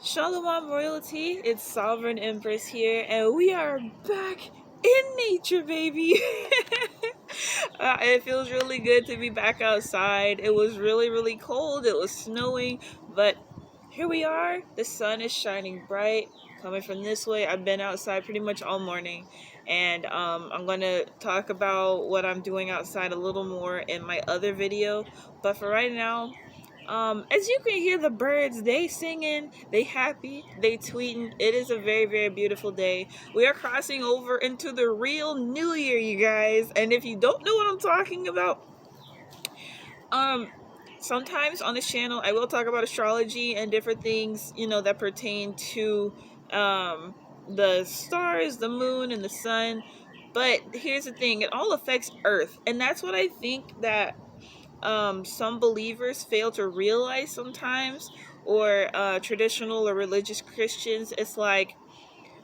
Shalom royalty, it's Sovereign Empress here, and we are back in nature, baby. It feels really good to be back outside. It was really cold, it was snowing, but here we are. The sun is shining bright, coming from this way. I've been outside pretty much all morning, and I'm going to talk about what I'm doing outside a little more in my other video, but for right now, as you can hear the birds, they singing, they happy, they tweeting. It is a very beautiful day. We are crossing over into the real new year, you guys. And if you don't know what I'm talking about, sometimes on this channel I will talk about astrology and different things, that pertain to the stars, the moon, and the sun. But here's the thing, it all affects Earth, and that's what I think that some believers fail to realize sometimes, or traditional or religious Christians. It's like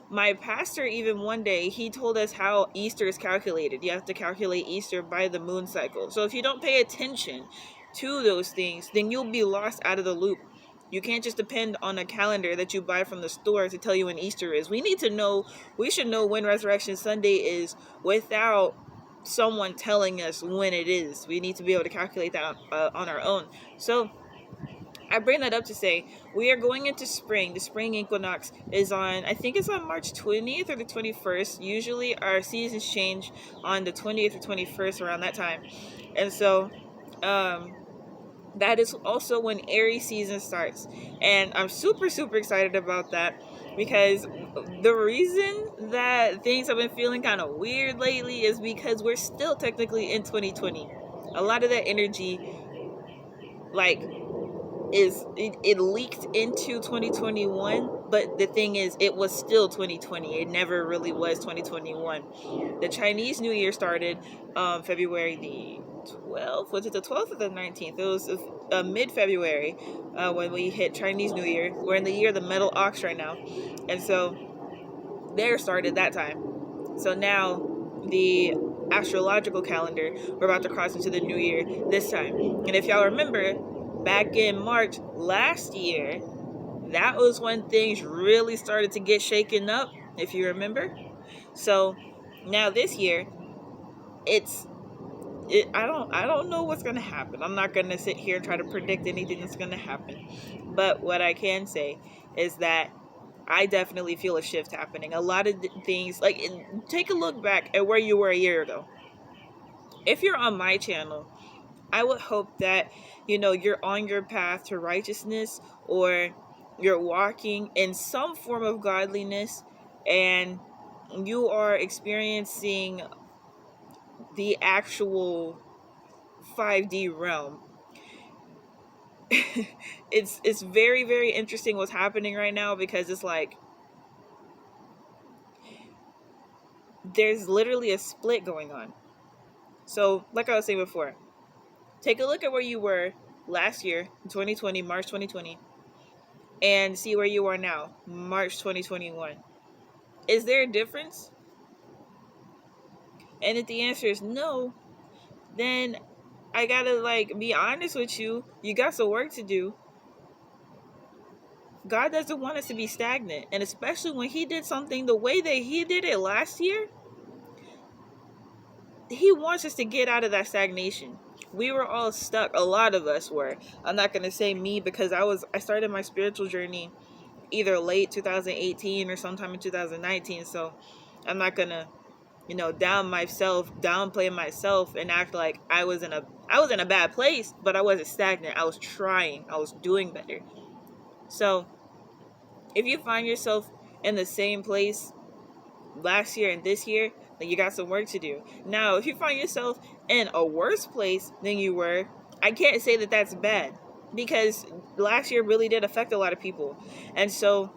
my pastor, even one day, he told us how Easter is calculated. You have to calculate Easter by the moon cycle. So if you don't pay attention to those things, then you'll be lost out of the loop. You can't just depend on a calendar that you buy from the store to tell you when Easter is. We should know when Resurrection Sunday is without someone telling us when it is. We need to be able to calculate that on our own. So I bring that up to say we are going into spring. The spring equinox is on, I think it's on March 20th or the 21st. Usually our seasons change on the 20th or 21st, around that time. And so that is also when Aries season starts. And I'm super excited about that, because the reason that things have been feeling kind of weird lately is because we're still technically in 2020. A lot of that energy, it leaked into 2021, but the thing is, it was still 2020. It never really was 2021. The Chinese New Year started February the 12th. Was it the 12th or the 19th? It was mid-February when we hit Chinese New Year. We're in the year of the metal ox right now, and so there started that time. So now the astrological calendar, we're about to cross into the new year this time. And if y'all remember, back in March last year, that was when things really started to get shaken up, if you remember. So now this year, I don't know what's going to happen. I'm not going to sit here and try to predict anything that's going to happen. But what I can say is that I definitely feel a shift happening. A lot of things, take a look back at where you were a year ago. If you're on my channel, I would hope that, you're on your path to righteousness, or you're walking in some form of godliness, and you are experiencing the actual 5D realm. It's very interesting what's happening right now, because it's like there's literally a split going on. So like I was saying before, take a look at where you were last year, 2020, March 2020, and see where you are now, March 2021. Is there a difference? And if the answer is no, then I gotta be honest with you. You got some work to do. God doesn't want us to be stagnant, and especially when he did something the way that he did it last year, he wants us to get out of that stagnation. We were all stuck. A lot of us were. I'm not going to say me, because I started my spiritual journey either late 2018 or sometime in 2019. So I'm not going to, downplay myself and act like I was in a bad place, but I wasn't stagnant. I was trying. I was doing better. So if you find yourself in the same place last year and this year, then you got some work to do. Now, if you find yourself in a worse place than you were, I can't say that that's bad, because last year really did affect a lot of people. And so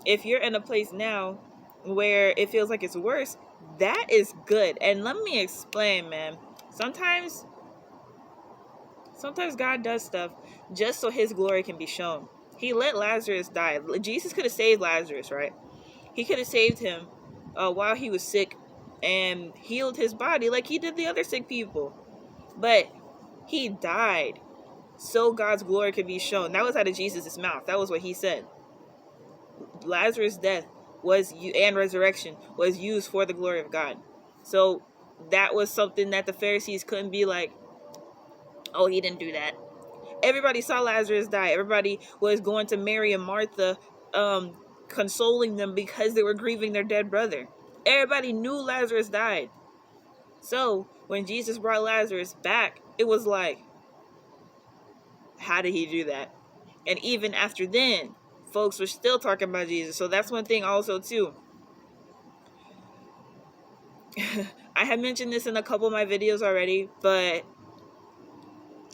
if you're in a place now where it feels like it's worse, that is good. And let me explain, man. Sometimes God does stuff just so his glory can be shown. He let Lazarus die. Jesus could have saved Lazarus, right? He could have saved him while he was sick and healed his body like he did the other sick people. But he died so God's glory could be shown. That was out of Jesus' mouth. That was what he said. Lazarus' death and resurrection was used for the glory of God. So that was something that the Pharisees couldn't be like, oh, he didn't do that. Everybody saw Lazarus die. Everybody was going to Mary and Martha, consoling them because they were grieving their dead brother. Everybody knew Lazarus died. So when Jesus brought Lazarus back, it was like, how did he do that? And even after then, folks were still talking about Jesus. So that's one thing also too. I have mentioned this in a couple of my videos already, but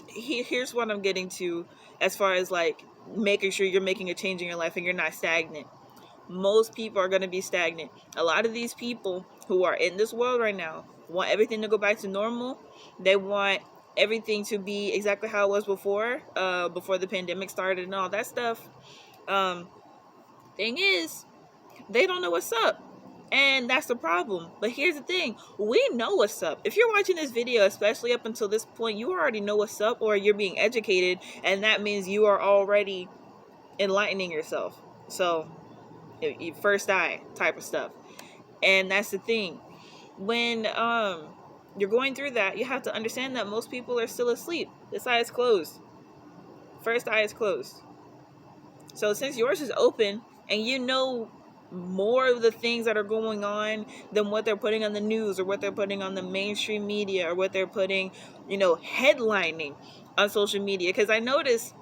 here's what I'm getting to as far as like making sure you're making a change in your life and you're not stagnant. Most people are going to be stagnant. A lot of these people who are in this world right now want everything to go back to normal. They want everything to be exactly how it was before the pandemic started and all that stuff. Thing is, they don't know what's up. And that's the problem. But here's the thing. We know what's up. If you're watching this video, especially up until this point, you already know what's up, or you're being educated, and that means you are already enlightening yourself. So, first eye type of stuff. And that's the thing. When you're going through that, you have to understand that most people are still asleep. This eye is closed. First eye is closed. So since yours is open and you know more of the things that are going on than what they're putting on the news or what they're putting on the mainstream media or what they're putting, headlining on social media. Because I noticed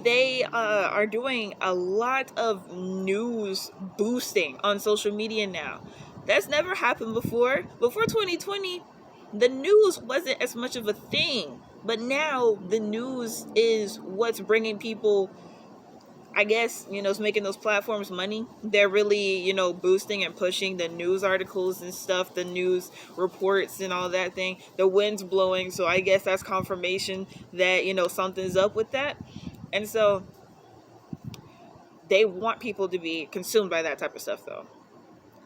they are doing a lot of news boosting on social media now. That's never happened before. Before 2020, the news wasn't as much of a thing. But now the news is what's bringing people, I guess, it's making those platforms money. They're really, boosting and pushing the news articles and stuff, the news reports and all that thing. The wind's blowing, so I guess that's confirmation that, something's up with that. And so they want people to be consumed by that type of stuff, though.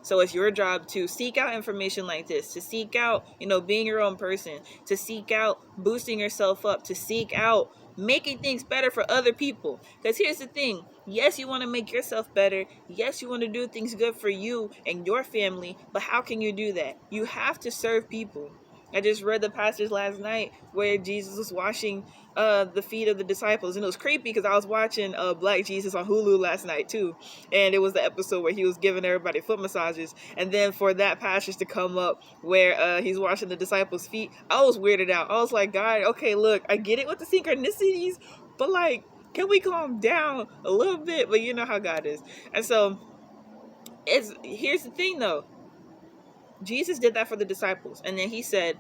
So it's your job to seek out information like this, to seek out, being your own person, to seek out boosting yourself up, to seek out making things better for other people. Because here's the thing. Yes, you want to make yourself better. Yes, you want to do things good for you and your family. But how can you do that? You have to serve people. I just read the passage last night where Jesus was washing the feet of the disciples. And it was creepy because I was watching Black Jesus on Hulu last night too. And it was the episode where he was giving everybody foot massages. And then for that passage to come up where he's washing the disciples' feet, I was weirded out. I was like, God, okay, look, I get it with the synchronicities, but like, can we calm down a little bit? But you know how God is. And so here's the thing though. Jesus did that for the disciples. And then he said,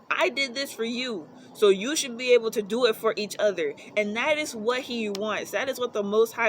I did this for you, so you should be able to do it for each other. And that is what he wants. That is what the Most High